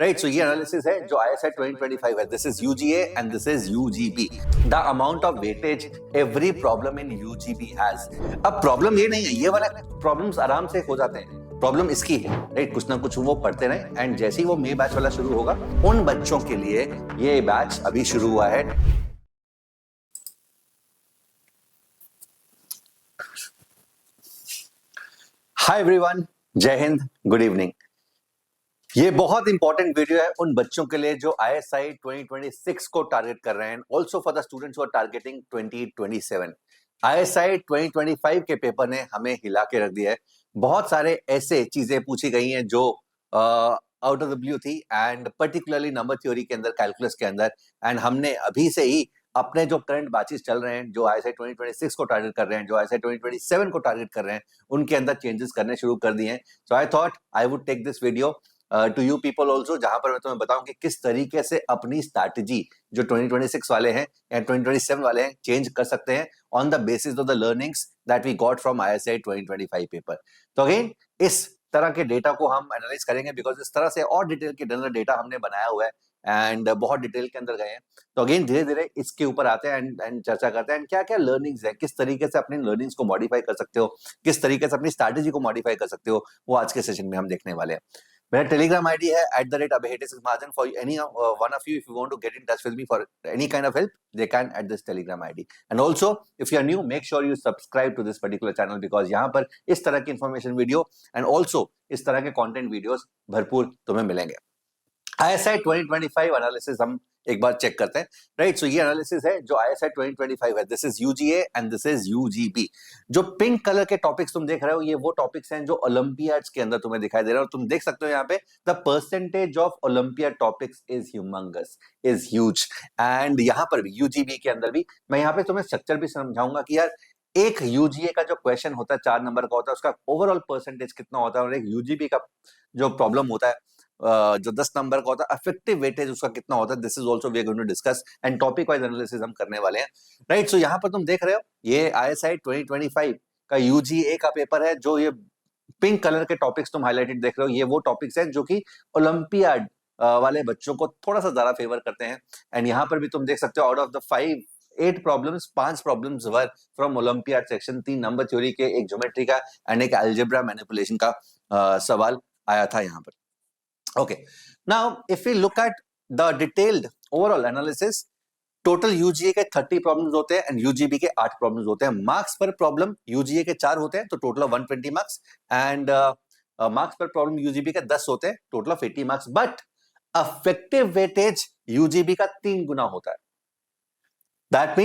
Right. सो ये analysis है जो ISI 2025 है। This is UGA and this is UGB। The amount of weightage every problem in UGB has. अब problem ये नहीं है, ये वाला प्रॉब्लम्स आराम से हो जाते हैं। प्रॉब्लम इसकी है, राइट, कुछ ना कुछ वो पढ़ते रहे एंड जैसे ही वो मे बैच वाला शुरू होगा उन बच्चों के लिए ये बैच अभी शुरू हुआ है। हाय एवरीवन, जय हिंद, गुड इवनिंग। ये बहुत इंपॉर्टेंट वीडियो है उन बच्चों के लिए जो ISI 2026 को टारगेट कर रहे हैं, also for the students who are targeting 2027। ISI 2025 के पेपर ने हमें हिला के रख दिया है। बहुत सारे ऐसे चीजें पूछी गई हैं जो आउट ऑफ द ब्लू थी एंड पर्टिकुलरली नंबर थ्योरी के अंदर, कैलकुलस के अंदर, एंड हमने अभी से ही अपने जो करंट बैचेस चल रहे हैं, जो ISI 2026 को टारगेट कर रहे हैं, जो ISI 2027 को टारगेट कर रहे हैं, उनके अंदर चेंजेस करने शुरू कर दिए हैं। So I thought I would take this video to you people also, जहां पर मैं तुम्हें बताऊं कि किस तरीके से अपनी स्ट्रैटेजी जो 2026 वाले हैं या 2027 वाले हैं चेंज कर सकते हैं on the basis of the learnings that we got from ISI 2025 paper. तो अगेन इस तरह के डेटा को हम एनालाइज करेंगे बिकॉज इस तरह से और डिटेल के अंदर डेटा हमने बनाया हुआ है एंड बहुत डिटेल के अंदर गए हैं। तो अगेन धीरे धीरे इसके ऊपर आते हैं एंड चर्चा करते हैं क्या क्या लर्निंग्स है, किस तरीके से अपनी लर्निंग्स को मॉडिफाई कर सकते हो, किस तरीके से अपनी स्ट्रैटेजी को मॉडिफाई कर सकते हो, वो आज के सेशन में हम देखने वाले हैं। मेरा टेलीग्राम आईडी है @abhitesmahajan for any one of you if you want to get in touch with me for any kind of help they can at this Telegram ID. And also if you are new make sure you subscribe to this particular channel because यहाँ पर इस तरह की information video and also इस तरह के content videos भरपूर तुम्हें मिलेंगे। ISI 2025 एनालिसिस हम एक बार चेक करते हैं, राइट। सो ये एनालिसिस है जो ISI 2025 है। This is UGA and this is UGB। जो पिंक कलर के टॉपिक्स तुम देख रहे हो, ये वो टॉपिक्स हैं जो ओलंपियाड्स के अंदर तुम्हें दिखाई दे रहा है और तुम देख सकते हो यहाँ पे the percentage of olympiad topics is humongous, is huge. And यहाँ पर भी UGB के अंदर भी मैं यहाँ पे तुम्हें स्ट्रक्चर भी समझाऊंगा कि यार एक UGA का जो क्वेश्चन होता है 4 नंबर का होता है, उसका ओवरऑल परसेंटेज कितना होता है, और एक UGB का जो प्रॉब्लम होता है जो 10 नंबर का होता है, इफेक्टिव वेटेज उसका कितना होता है। This is also we are going to discuss and topic wise analysis हम करने वाले हैं, राइट। सो यहाँ पर तुम देख रहे हो ये ISI 2025 का UGA का पेपर है। जो ये पिंक कलर के टॉपिक्स तुम हाईलाइटेड देख रहे हो, ये वो टॉपिक्स हैं जो कि ओलंपियाड वाले बच्चों को थोड़ा सा ज्यादा फेवर करते हैं। एंड यहाँ पर भी तुम देख सकते हो out of the 8 problems, 5 problems were from olympiad section, 3 number theory के, एक ज्योमेट्री का एंड एक अलजेब्रा मैनिपुलेशन का सवाल आया था यहाँ पर। Okay, now if we look at the detailed overall analysis, total UGA के 30 प्रॉब्लम्स होते हैं एंड UGB के 8 प्रॉब्लम्स होते हैं। मार्क्स पर प्रॉब्लम UGA के 4 होते हैं तो total of 120 marks, and marks पर प्रॉब्लम UGB के 10 होते हैं, total of 80 marks. But affective weightage UGB का 3 गुना होता है। दैट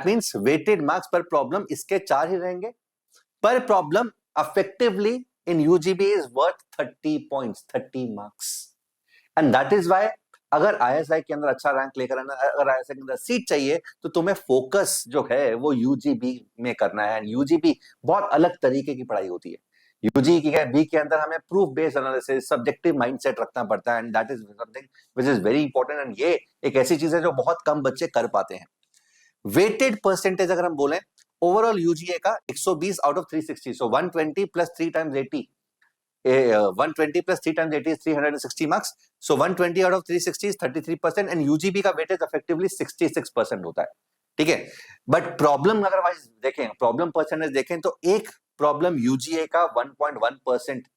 मीन्स वेटेड मार्क्स पर प्रॉब्लम इसके 4 ही रहेंगे। पर problem effectively in UGB is worth 30 points, 30 marks, and that is why अगर ISI के अंदर अच्छा रैंक लेकर आना, अगर ISI के अंदर सीट चाहिए तो तुम्हें फोकस जो है वो UGB में करना है। UGB बहुत अलग तरीके की पढ़ाई होती है। UGB के अंदर हमें proof based analysis, subjective mindset रखना पड़ता है and that is something which is very important, and ये एक ऐसी चीज है जो बहुत कम बच्चे कर पाते हैं। वेटेड परसेंटेज अगर हम बोलें ओवरऑल UGA का 120 out of 360, so 120 plus 3 times 80, 120 plus 3 times 80 is 360 marks, so 120 out of 360 is 33%, and UGB का वेटेज इफेक्टिवली 66% होता है, ठीक है। बट प्रॉब्लम अगर वाइज देखें, प्रॉब्लम परसेंटेज देखें तो एक प्रॉब्लम UGA का 1.1%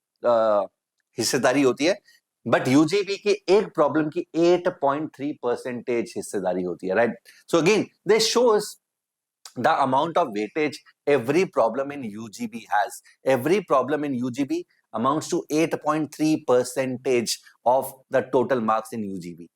हिस्सेदारी होती है, बट UGB की एक प्रॉब्लम की 8.3% हिस्सेदारी होती है, right. So again this shows the amount of weightage every problem in UGB has. Every problem in UGB amounts to 8.3% of the total marks in UGB.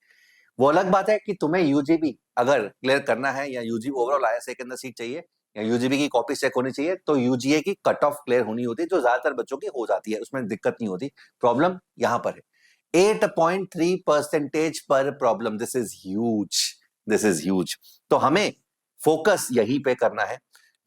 वो अलग बात है कि तुम्हें UGB अगर क्लियर करना है या UGB ओवरऑल ISI के अंदर सीट चाहिए या UGB की कॉपी चेक होनी चाहिए तो UGA की कट ऑफ क्लियर होनी होती है, जो ज्यादातर बच्चों की हो जाती है, उसमें दिक्कत नहीं होती। प्रॉब्लम यहां पर है 8.3% पर problem. This is huge, this is huge. तो हमें फोकस यहीं पे करना है,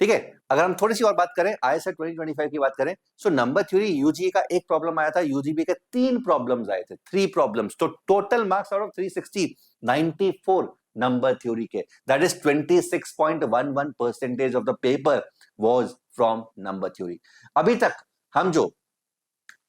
ठीक है। अगर हम थोड़ी सी और बात करें ISI 2025 की बात करें, सो नंबर थ्योरी UGA का एक प्रॉब्लम आया था, UGB के 3 प्रॉब्लम्स आए थे, 3 प्रॉब्लम्स। तो total marks out of 360 94 number theory के, that is 26.11% of the paper was from number theory. अभी तक हम जो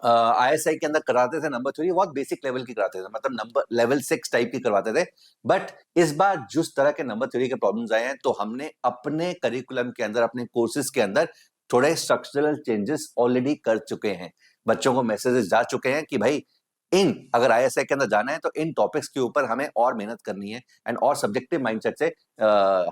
ISI के अंदर कराते थे नंबर थ्योरी, बहुत बेसिक लेवल की कराते थे, मतलब नंबर लेवल 6 टाइप की करवाते थे। बट इस बार जिस तरह के नंबर थ्योरी के प्रॉब्लम्स आए हैं, तो हमने अपने करिकुलम के अंदर, अपने कोर्सेज के अंदर थोड़े स्ट्रक्चरल चेंजेस ऑलरेडी कर चुके हैं। बच्चों को मैसेजेस जा चुके हैं कि भाई अगर ISI के अंदर जाना है तो इन टॉपिक्स के ऊपर हमें और मेहनत करनी है, एंड और सब्जेक्टिव माइंडसेट से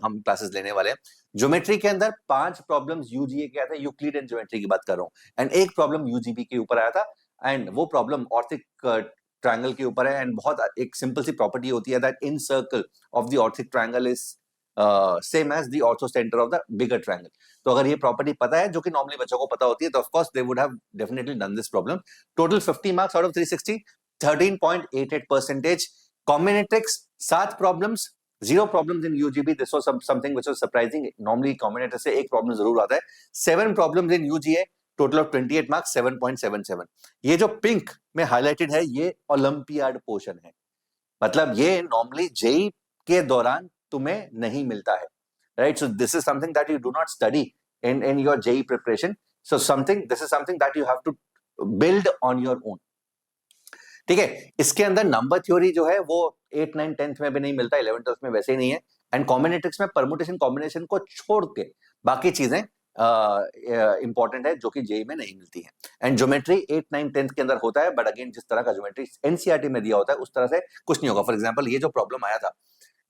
हम क्लासेस लेने वाले हैं। ज्योमेट्री के अंदर 5 प्रॉब्लम्स यूजीए के आए थे, यूक्लिडियन ज्योमेट्री की बात कर रहा हूं, एंड एक प्रॉब्लम यूजीबी के ऊपर आया था, एंड वो प्रॉब्लम ऑर्थिक ट्रायंगल के ऊपर है। एंड बहुत एक सिंपल सी प्रॉपर्टी होती है that incircle of the orthic triangle is same as the orthocentre of the bigger triangle. तो अगर ये प्रॉपर्टी पता है, जो कि नॉर्मली बच्चों को पता होती है, तो of course they would have definitely done this problem. Total 50 marks out of 360, 13.88%। Combinatorics 7 problems, 0 problems in UGB. This was something which was surprising. Normally combinator से एक प्रॉब्लम जरूर आता है। 7 problems in UGA, total of 28 marks, 7.77। ये जो pink में highlighted है, ये ओलंपियाड पोर्शन है, मतलब ये नॉर्मली जेई के दौरान तुम्हें नहीं मिलता है, right? So this is something that you do not study in your JEE preparation. So this is something that you have to build on your own, ठीक है? इसके अंदर नंबर थ्योरी जो है वो 8, 9, 10th में भी नहीं मिलता, 11th, 12th में वैसे ही नहीं है। एंड कॉम्बिनेट्रिक्स में परमुटेशन कॉम्बिनेशन को छोड़ के बाकी चीजें इंपॉर्टेंट है, जो कि जेई में नहीं मिलती है। एंड ज्योमेट्री 8, 9, 10th के अंदर होता है, बट अगेन जिस तरह का ज्योमेट्री एनसीईआरटी में दिया होता है, उस तरह से कुछ नहीं होगा। फॉर एग्जाम्पल, ये जो प्रॉब्लम आया था,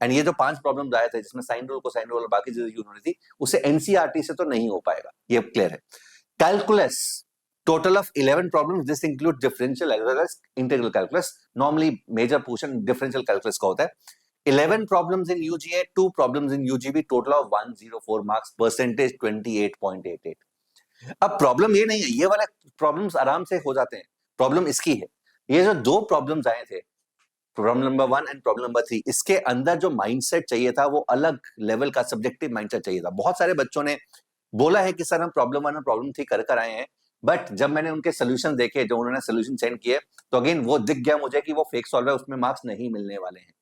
एंड ये जो 5 प्रॉब्लम आए थे जिसमें साइन रूल, कोसाइन रूल और बाकी चीजें यूज होनी थी, उसे एनसीईआरटी से तो नहीं हो पाएगा, ये क्लियर है। Calculus, total of 11 problems. This includes differential as well as integral calculus. Normally major portion differential calculus का होता है। 11 problems in UGA, 2 problems in UGB, total of 104 marks, percentage 28.88। अब प्रॉब्लम ये नहीं है, ये वाला प्रॉब्लम्स आराम से हो जाते हैं, प्रॉब्लम इसकी है। ये जो 2 प्रॉब्लम्स आए थे, problem number 1 and problem number 3, इसके अंदर जो माइंडसेट चाहिए था, वो अलग लेवल का सब्जेक्टिव माइंडसेट चाहिए था। बहुत सारे बच्चों ने बोला है कि सर हम प्रॉब्लम 1 और प्रॉब्लम 3 कर आए हैं, बट जब मैंने उनके सोल्यूशन देखे, जो उन्होंने सोल्यूशन सेंड किए, तो अगेन वो दिख गया मुझे कि वो फेक सॉल्व है, उसमें मार्क्स नहीं मिलने वाले हैं,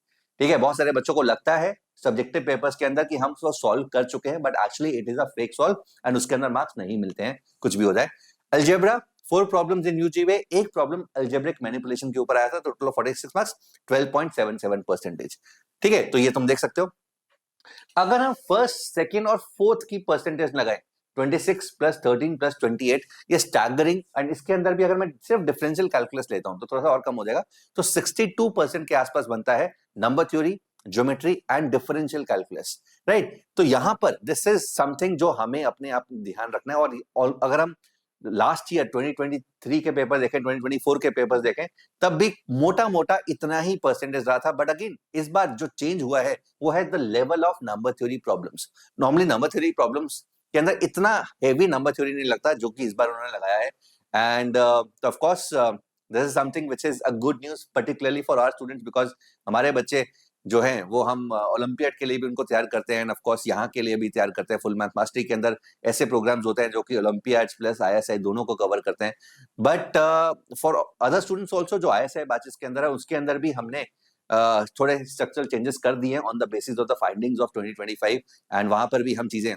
ठीक है? बहुत सारे बच्चों को लगता है सब्जेक्टिव पेपर्स के अंदर कि हम तो सॉल्व कर चुके हैं, but actually it is a fake solve, and उसके अंदर मार्क्स नहीं मिलते हैं, कुछ भी हो जाए। अलजेब्रा 4 प्रॉब्लम्स इन यूजीवे, एक प्रॉब्लम अलजेब्रिक मैनिपुलेशन के ऊपर आया था, टोटल ऑफ 46 मार्क्स, 12.77%, ठीक है? तो ये तुम देख सकते हो। अगर हम फर्स्ट, सेकंड और फोर्थ की परसेंटेज लगाएं, 26 प्लस 13 प्लस 28, ये स्टैगरिंग। एंड इसके अंदर भी अगर मैं सिर्फ डिफरेंशियल कैलकुलस लेता हूं तो थोड़ा सा और कम हो जाएगा, तो 62% के आसपास बनता है number theory, geometry and differential calculus, right? तो यहां पर दिस इज समथिंग जो हमें अपने आप ध्यान रखना है। और अगर हम लास्ट ईयर 2023 के पेपर देखें, 2024 के पेपर देखें, तब भी मोटा मोटा इतना ही परसेंटेज रहा था। बट अगेन इस बार जो चेंज हुआ है वो है the level of number theory problems. Normally number theory problems के अंदर इतना हेवी नंबर थ्योरी नहीं लगता, जो कि इस बार उन्होंने लगाया है। And of course this is something which is a good news, particularly for our students, because हमारे बच्चे जो हैं वो हम ओलंपियाड के लिए भी उनको तैयार करते हैं, ऑफ कोर्स यहाँ के लिए भी तैयार करते हैं। फुल मैथ मास्टरी के अंदर ऐसे प्रोग्राम्स होते हैं जो कि ओलंपियाड प्लस ISI दोनों को कवर करते हैं। But for other students also, जो ISI बैचेस के अंदर है, उसके अंदर भी हमने थोड़े स्ट्रक्चरल चेंजेस कर दिए on the basis of the findings of 2025, and वहां पर भी हम चीजें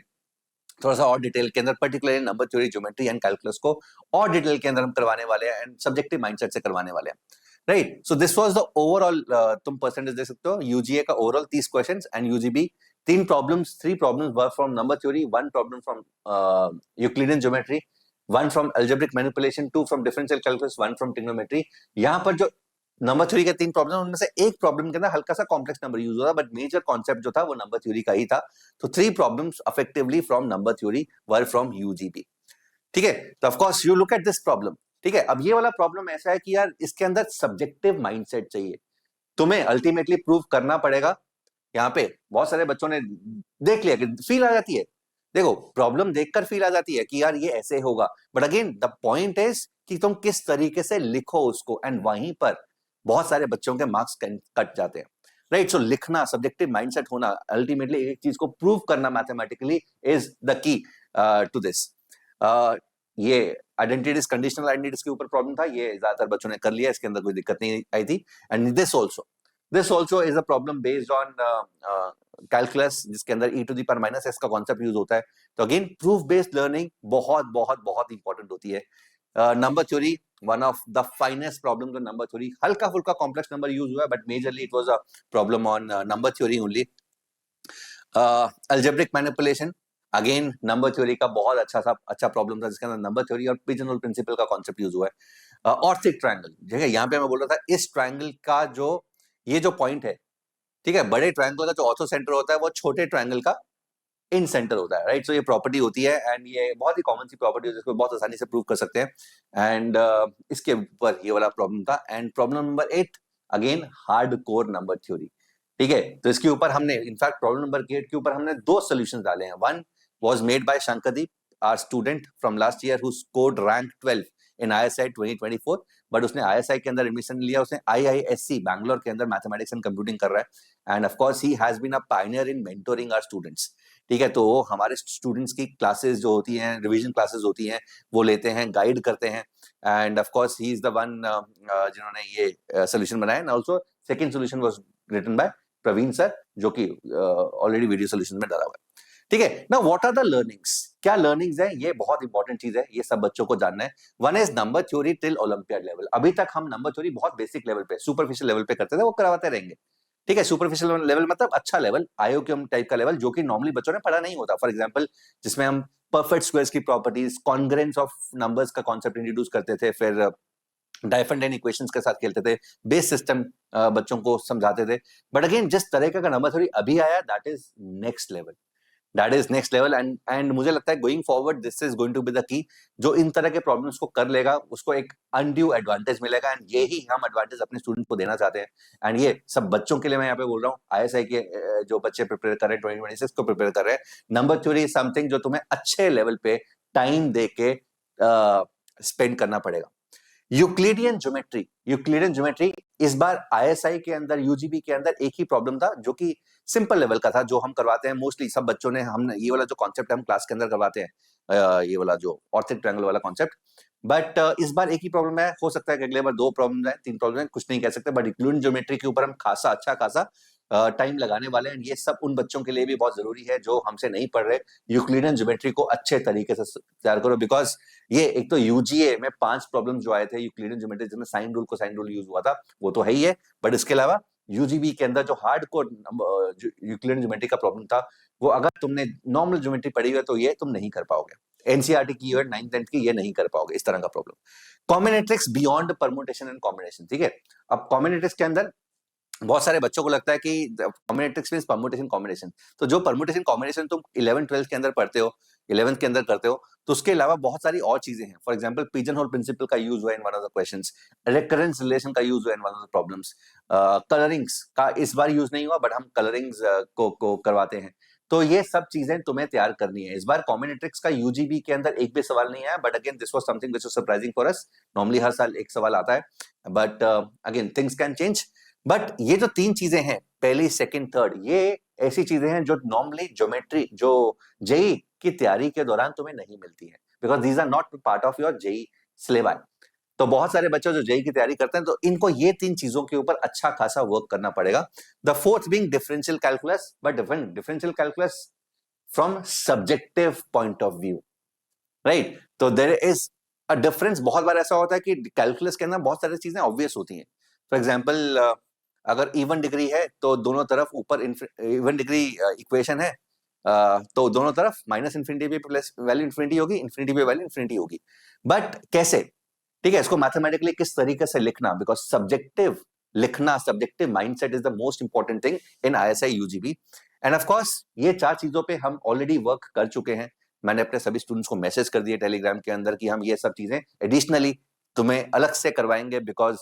थोड़ा सा और डिटेल के अंदर, particularly number theory, geometry and calculus को और डिटेल के अंदर हम करवाने वाले हैं, एंड सब्जेक्टिव माइंडसेट से करवाने वाले हैं, right? So this was the overall, तुम परसेंटेज देख सकते हो, यूजीए का overall 30 questions, and UGB 3 problems were from number theory, 1 problem from Euclidean geometry, 1 from algebraic manipulation, 2 from differential calculus, 1 from trigonometry. यहां पर जो नंबर थ्योरी के 3 problem, उनमें से एक प्रॉब्लम के अंदर हल्का सा कॉम्प्लेक्स नंबर यूज होता, बट मेजर कॉन्सेप्ट जो था वो नंबर थ्योरी का ही था। तो 3 problems effectively from number theory were from UGB, ठीक है? तो of course you look at this problem, ठीक है? अब ये वाला प्रॉब्लम ऐसा है कि यार इसके अंदर सब्जेक्टिव माइंडसेट चाहिए, तुम्हें अल्टीमेटली प्रूव करना पड़ेगा। यहाँ पे बहुत सारे बच्चों ने देख लिया कि फील आ जाती है, देखो प्रॉब्लम देखकर फील आ जाती है कि यार ये ऐसे होगा, but again the point is कि तुम किस तरीके से लिखो उसको, एंड वहीं पर बहुत सारे बच्चों के मार्क्स कट जाते हैं, राइट? सो लिखना, सब्जेक्टिव माइंडसेट होना, अल्टीमेटली एक चीज को प्रूव करना mathematically is the key to this. ये आइडेंटिटीज, कंडीशनल आइडेंटिटीज के ऊपर प्रॉब्लम था, ये ज्यादातर बच्चों ने कर लिया, इसके अंदर कोई दिक्कत नहीं आई थी। And this also is a problem based on calculus, जिसके अंदर e to the power minus s का कॉन्सेप्ट यूज होता है। तो अगेन प्रूफ बेस्ड लर्निंग बहुत बहुत बहुत इंपॉर्टेंट होती है। Number theory one of the finest problem तो नंबर थ्योरी, हल्का फुल्का कॉम्प्लेक्स नंबर यूज हुआ है but majorly it was a problem on number theory only. Algebraic manipulation, again number theory का बहुत अच्छा प्रॉब्लम था जिसके अंदर नंबर थ्योरी और पिजनहोल प्रिंसिपल का कॉन्सेप्ट यूज हुआ है. ऑर्थिक ट्रायंगल, ठीक है, यहाँ पे मैं बोल रहा था इस ट्रायंगल का जो ये जो पॉइंट है, ठीक है, बड़े ट्रायंगल का जो ऑर्थो सेंटर होता है वो छोटे ट्रायंगल का इन सेंटर होता है, राइट. सो ये प्रॉपर्टी होती है एंड ये बहुत ही कॉमन सी प्रॉपर्टी है जिसको बहुत आसानी से प्रूव कर सकते हैं. एंड इसके ऊपर ये वाला प्रॉब्लम था. And problem number 8, again hard core number theory, ठीक है. तो इसके ऊपर हमने इनफैक्ट प्रॉब्लम नंबर 8 के ऊपर हमने 2 सॉल्यूशंस डाले हैं. One was made by Shankardeep, our student from last year who scored rank 12 in ISI 2024, but उसने ISI के अंदर एडमिशन लिया, उसने IISc बैंगलोर के अंदर मैथमेटिक्स एंड कंप्यूटिंग कर रहा है. And of course he has been a pioneer in mentoring our students, ठीक है. तो हमारे स्टूडेंट्स की क्लासेस जो होती हैं, रिवीजन क्लासेस होती हैं, वो लेते हैं, गाइड करते हैं. And of course he is the one जिन्होंने ये सॉल्यूशन बनाया. And also second solution was written by Praveen sir, जो कि ऑलरेडी वीडियो सॉल्यूशन में डाला हुआ है, ठीक है. Now what are the learnings, क्या लर्निंग्स है, ये बहुत इंपॉर्टेंट चीज है, ये सब बच्चों को जानना है. One is number theory till olympiad level. अभी तक हम नंबर थ्योरी बहुत बेसिक लेवल पे, सुपरफिशियल लेवल पे करते थे, वो करवाते रहेंगे, ठीक है. सुपरफिशियल लेवल मतलब अच्छा लेवल, आयोक्यम टाइप का लेवल, जो कि नॉर्मली बच्चों ने पढ़ा नहीं होता. फॉर एग्जांपल जिसमें हम परफेक्ट स्क्वायर्स की प्रॉपर्टीज, कॉन्ग्रेंस ऑफ नंबर्स का कॉन्सेप्ट इंट्रोड्यूस करते थे, फिर डाइफरेंट इक्वेशंस के साथ खेलते थे, बेस सिस्टम बच्चों को समझाते थे. बट अगेन जिस तरह का नंबर थ्योरी अभी आया, that is next level, that is next level. And मुझे लगता है going forward this is going to be the key. जो इन तरह के प्रॉब्लम्स को कर लेगा उसको एक अनड्यू एडवांटेज मिलेगा, एंड यही हम एडवांटेज अपने स्टूडेंट को देना चाहते हैं. एंड ये सब बच्चों के लिए मैं यहाँ पे बोल रहा हूँ, ISI के जो बच्चे प्रिपेयर कर रहे हैं, 2026 को प्रिपेयर कर रहे हैं, नंबर थ्योरी इज समथिंग जो तुम्हें अच्छे लेवल पे टाइम दे के स्पेंड करना पड़ेगा. यूक्लिडियन ज्योमेट्री इस बार ISI के अंदर, UGB के अंदर एक ही प्रॉब्लम था जो कि सिंपल लेवल का था, जो हम करवाते हैं मोस्टली सब बच्चों ने. हमने ये वाला जो कॉन्सेप्ट हम क्लास के अंदर करवाते हैं, ये वाला जो ऑर्थोगोनल ट्रायंगल वाला कॉन्सेप्ट. बट इस बार एक ही प्रॉब्लम है, हो सकता है कि अगले बार 2 प्रॉब्लम है, 3 प्रॉब्लम है, कुछ नहीं कह सकते. बट यूक्लिडियन ज्योमेट्री के ऊपर हम अच्छा खासा टाइम लगाने वाले हैं. ये सब उन बच्चों के लिए भी बहुत जरूरी है जो हमसे नहीं पढ़ रहे. यूक्लिडियन ज्योमेट्री को अच्छे तरीके से तैयार करो, बिकॉज ये एक तो UGA में 5 प्रॉब्लम जो आए थे यूक्लिडियन ज्योमेट्री, जिसमें sine rule, cosine rule use हुआ था, वो तो है ही है. बट इसके अलावा UGB के अंदर जो हार्ड कोर यूक्लिडियन ज्योमेट्री का प्रॉब्लम था, वो अगर तुमने नॉर्मल ज्योमेट्री पढ़ी है तो ये तुम नहीं कर पाओगे. NCERT की और 9th 10th की ये नहीं कर पाओगे इस तरह का problem. Combinatorics beyond permutation and combination, ठीक है. अब कॉम्बिनेट्रिक्स के अंदर बहुत सारे बच्चों को लगता है कि कॉम्बिनेट्रिक्स मींस परमुटेशन कॉम्बिनेशन. तो जो परमुटेशन कॉम्बिनेशन तुम 11th 12th के अंदर पढ़ते हो, 11th के अंदर करते हो, तो उसके अलावा बहुत सारी और चीजें हैं. For example pigeonhole principle का यूज हुआ in one of the questions, recurrence relation का यूज हुआ in one of the problems, colourings का इस बार यूज नहीं हुआ, बट हम कलरिंग्स को करवाते हैं. तो ये सब चीजें तुम्हें तैयार करनी है. इस बार कॉम्बिनेट्रिक्स का UGB के अंदर एक भी सवाल नहीं आया, but again this was something which was surprising for us. Normally हर साल एक सवाल आता है, but again things can change. But ये जो 3 चीजें हैं, पहली, सेकंड, थर्ड, ये ऐसी चीजें हैं जो नॉर्मली ज्योमेट्री, जो जेई की तैयारी के दौरान तुम्हें नहीं मिलती है, because these are not part of your JEE syllabus. तो बहुत सारे बच्चे जो जेई की तैयारी करते हैं, तो इनको ये 3 चीजों के ऊपर अच्छा खासा वर्क करना पड़ेगा. The fourth being differential calculus, but differential calculus from subjective point of view, right. तो देयर इज अ डिफरेंस. बहुत बार ऐसा होता है कि कैलकुलस के अंदर बहुत सारी चीजें ऑब्वियस होती हैं. फॉर एग्जाम्पल अगर इवन डिग्री है तो दोनों तरफ ऊपर इवन डिग्री इक्वेशन है, तो दोनों तरफ माइनस इन्फिनिटी पे प्लस वैल्यू इन्फिनिटी होगी, इन्फिनिटी पे वैल्यू इन्फिनिटी होगी. बट कैसे, ठीक है, इसको मैथमेटिकली किस तरीके से लिखना, बिकॉज सब्जेक्टिव लिखना, subjective mindset is the most important thing in ISI UGB. And of course ये 4 चीजों पे हम ऑलरेडी वर्क कर चुके हैं. मैंने अपने सभी स्टूडेंट्स को मैसेज कर दिए टेलीग्राम के अंदर कि हम ये सब चीजें एडिशनली तुम्हें अलग से करवाएंगे, बिकॉज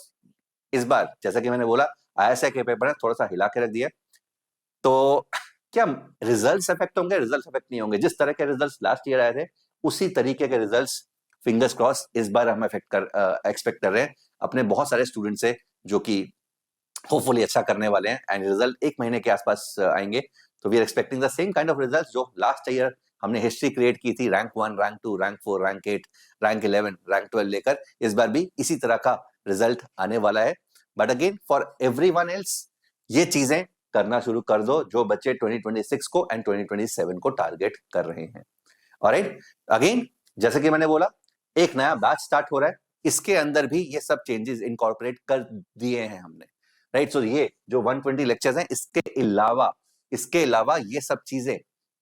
इस बार जैसा कि मैंने बोला ISI के पेपर है, थोड़ा सा हिला के रख दिया. तो क्या रिजल्ट्स इफेक्ट होंगे? रिजल्ट्स इफेक्ट नहीं होंगे. जिस तरह के रिजल्ट्स लास्ट ईयर आए थे, उसी तरीके के रिजल्ट्स, फिंगर्स क्रॉस, इस बार हम एक्सपेक्ट कर रहे हैं अपने बहुत सारे स्टूडेंट से, जो कि होपफुली अच्छा करने वाले हैं. एंड रिजल्ट 1 महीने के आसपास आएंगे. तो we are expecting the same kind of results जो लास्ट ईयर हमने हिस्ट्री क्रिएट की थी, rank 1, rank 2, rank 4, rank 8, rank 11, rank 12 लेकर. इस बार भी इसी तरह का रिजल्ट आने वाला है. But again for everyone else, ये चीजें करना शुरू कर दो जो बच्चे 2026 को एंड 2027 को टारगेट कर रहे हैं. ऑलराइट, अगेन जैसे कि मैंने बोला, एक नया बैच स्टार्ट हो रहा है, इसके अंदर भी ये सब चेंजेस इनकॉर्पोरेट कर दिए हैं हमने, राइट। सो ये जो 120 लेक्चर्स हैं, इसके अलावा ये सब चीजें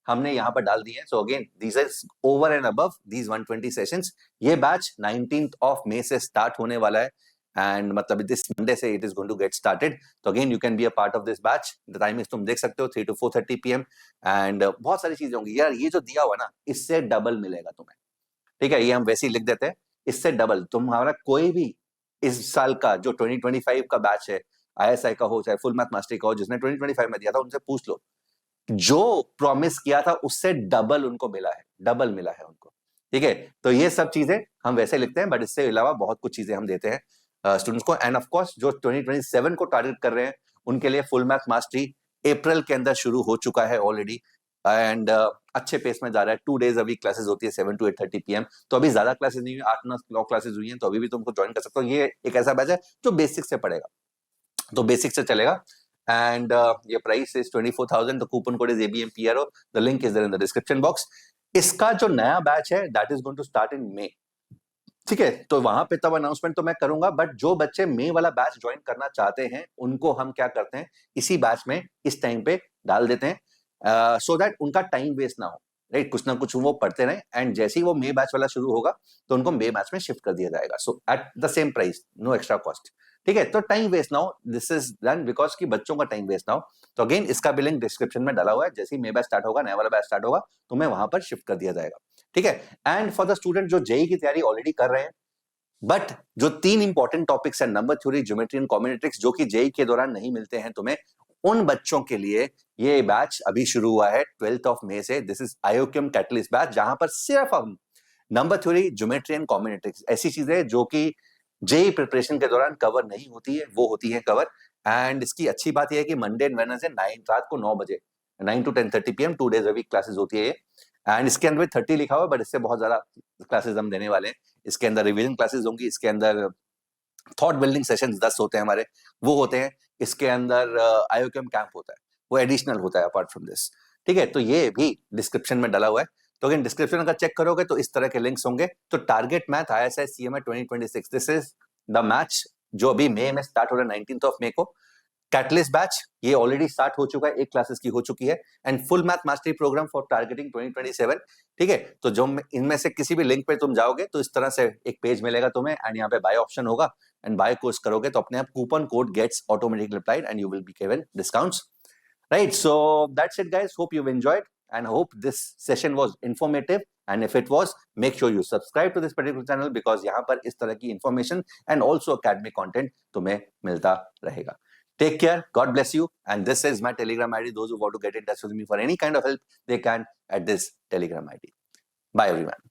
हमने यहाँ पर डाल दी है। So again these are over and above these 120 sessions. ये बैच 19th ऑफ मई से स्टार्ट होने वाला है, एंड मतलब दिस मंडे से it is going to get started. तो again you can be a part of this batch. The timing तुम देख सकते हो 3 to 4:30 PM, एंड बहुत सारी चीजें होंगी यार। ये जो दिया हुआ ना, इससे डबल मिलेगा तुम्हें, ठीक है। ये हम वैसे ही लिख देते हैं, इससे डबल तुम्हारा कोई भी इस साल का जो 2025 का बैच है, ISI का हो चाहे फुल मैथ मास्टरी का हो, जिसने 2025 में दिया था, उनसे पूछ लो, जो प्रॉमिस किया था उससे डबल उनको मिला है, डबल मिला है उनको, ठीक है। तो ये सब चीजें हम वैसे लिखते हैं, बट इससे अलावा बहुत कुछ चीजें हम देते हैं स्टूडेंट्स को। एंड ऑफ कोर्स जो 2027 को टारगेट कर रहे हैं, उनके लिए फुल मैथ मास्टरी अप्रैल के अंदर शुरू हो चुका है ऑलरेडी, एंड अच्छे पेस में जा रहा है। 2 days अ वीक क्लासेस होती है 7 to 8:30 PM। तो अभी ज्यादा क्लासेस नहीं हुई, 8-9 क्लासेस हुई हैं, तो अभी भी तुमको ज्वाइन कर सकते हो। ये एक ऐसा बैच है जो बेसिक से पढ़ेगा, तो बेसिक से चलेगा। एंड ये price is 24,000। The coupon code is ABMPRO। The link is there in the description box. इसका जो नया बैच है that is going to start in May, ठीक है। तो वहां पे तब अनाउंसमेंट तो मैं करूंगा, बट जो बच्चे मई वाला बैच ज्वाइन करना चाहते हैं, उनको हम क्या करते हैं, इसी बैच में इस टाइम पे डाल देते हैं, सो दैट उनका टाइम वेस्ट ना हो, राइट। कुछ ना कुछ वो पढ़ते रहे, एंड जैसे ही वो मई बैच वाला शुरू होगा, तो उनको मई बैच में शिफ्ट कर दिया जाएगा। So at the same price, no extra cost, ठीक है। तो टाइम वेस्ट ना हो, दिस इज डन बिकॉज कि बच्चों का टाइम वेस्ट ना हो। तो अगेन इसका भी लिंक डिस्क्रिप्शन में डाला हुआ है। जैसे ही मई बैच स्टार्ट होगा, नया वाला बैच स्टार्ट होगा, तो मैं वहां पर शिफ्ट कर दिया जाएगा, ठीक है। एंड फॉर द स्टूडेंट जो जेई की तैयारी ऑलरेडी कर रहे हैं, बट जो 3 इंपॉर्टेंट टॉपिक्स है, नंबर थ्योरी, ज्योमेट्री एंड कॉम्बिनेट्रिक्स, जो कि जेई के दौरान नहीं मिलते हैं तुम्हें, उन बच्चों के लिए ये बैच अभी शुरू हुआ है 12th ऑफ मई से। दिस इज आयोक्यम कैटलिस्ट बैच, जहां पर सिर्फ हम नंबर थ्योरी, ज्योमेट्री एंड कॉम्बिनेट्रिक्स, ऐसी चीजें जो कि जेई प्रिपरेशन के दौरान कवर नहीं होती है, वो होती है कवर। एंड इसकी अच्छी बात यह है कि मंडे एंड वेडनेसडे रात को 9 बजे 9 to 10:30 PM 2 days a week classes होती है ये। एंड इसके अंदर 30 लिखा हुआ है, बट इससे बहुत ज्यादा क्लासेस हम देने वाले हैं। इसके अंदर रिवीजन क्लासेस होंगी, इसके अंदर थॉट बिल्डिंग सेशंस 10 होते हैं हमारे, वो होते हैं। इसके अंदर आयोक्यम कैंप होता है, वो एडिशनल होता है अपार्ट फ्रॉम दिस, ठीक है। तो ये भी डिस्क्रिप्शन में डाला हुआ है। तो अगर डिस्क्रिप्शन अगर चेक करोगे तो इस तरह के लिंक्स होंगे। तो target math ISI CMA 2026, this is the match जो अभी मई में स्टार्ट हो रहा है 19th ऑफ मई को। कैटलिस्ट बैच ये ऑलरेडी स्टार्ट हो चुका है, एक क्लासेस की हो चुकी है। And full math mastery programme for targeting 2027, ठीक है। तो जो इनमें से किसी भी लिंक पे तुम जाओगे, तो इस तरह से एक पेज मिलेगा तुम्हें, एंड यहाँ पे बाय ऑप्शन होगा, एंड बाय कोर्स करोगे तो अपने आप coupon code gets automatically applied and you will be given discounts, right? So that's it guys, hope you've enjoyed and hope this session was informative, and if it was, make sure you subscribe to this particular channel because यहाँ पर इस तरह की information and also academic content तुम्हें मिलता रहेगा। Take care, God bless you, and this is my Telegram ID. Those who want to get in touch with me for any kind of help, they can at this Telegram ID. Bye everyone.